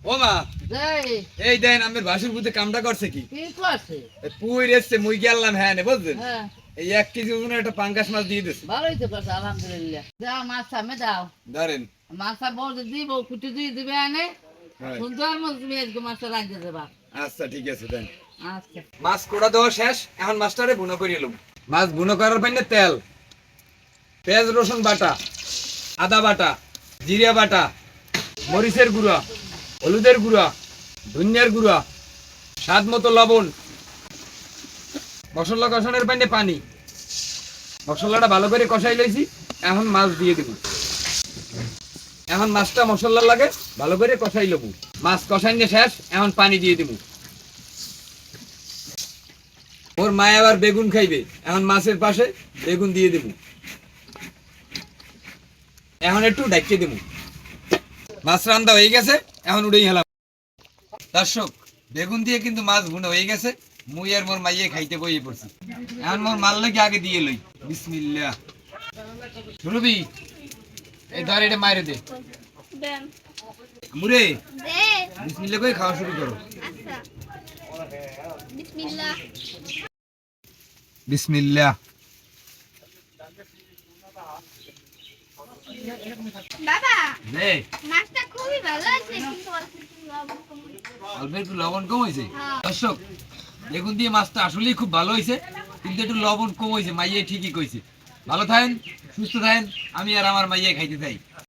ও মা, যাই এই দেন আমার ভাসুর পুতে কামটা করছে কি? কি করছে? পুই রেছে মুই গেলাম হ্যাঁ নে বুঝলেন? হ্যাঁ এই 1 কেজি ওজনের একটা পাঙ্গাস মাছ দিয়ে দিছে। ভালোই তো করছে আলহামদুলিল্লাহ। যাও মাছ সামনে দাও, ধরেন। মাছটা বলতে দিব কুটি দিয়ে দিবে আনে হয়। সুন্দর মতো তুমি আজকে মাছটা রাখতে দেবা। আচ্ছা ঠিক আছে দেন। আচ্ছা মাছ কোড়া দেওয়া শেষ, এখন মাছটারে বুনো করে এলাম। মাছ বুনো করার পাইনে তেল, পেঁয়াজ রসুন বাটা, আদা বাটা, জিরা বাটা, মরিচের গুঁড়া, হলুদের গুঁড়া, ধনিয়ার গুঁড়া, স্বাদ মতো লবণ, মশলা কষানোর পাইনে পানি। মশলাটা ভালো করে কষাই লইছি, এখন মাছ দিয়ে দেব। এখন মাছটা মশলা লাগে ভালো করে কষাই লব। মাছ কষাইনে শেষ, এখন পানি দিয়ে দেব। ওর মা আবার বেগুন খাইবে, এখন মাছের পাশে বেগুন দিয়ে দেব। এখন একটু ঢাকিয়ে দেব। মাছ রান্না হয়ে গেছে, এখন উড়েই হেলাম। দর্শক, বেগুন দিয়ে কিন্তু মাছ ভুনা হয়ে গেছে। মুই আর মোর মাইয়ে খাইতে বইয়ে পড়ছি। এখন মোর মাল লাগে আগে দিয়ে লই। বিসমিল্লাহ। সুরভি, এই ধর এটা মাইরে দে। দেন মুরে, দে বিসমিল্লাহ করে খাওয়া শুরু করো। আচ্ছা বিসমিল্লাহ বিসমিল্লাহ। বাবা দে, মাছটা খুবই ভালো আছে কিন্তু অল্প একটু লবণ কম হয়েছে। অল্প একটু লবণ কম হয়েছে। হ্যাঁ। দর্শক, বেগুন দিয়ে মাছটা আসলেই খুব ভালো হয়েছে, কিন্তু একটু লবণ কম হয়েছে। মাইয়ে ঠিকই কইছে। ভালো থাকেন, সুস্থ থাকেন। আমি আর আমার মাইয়ে খাইতে চাই।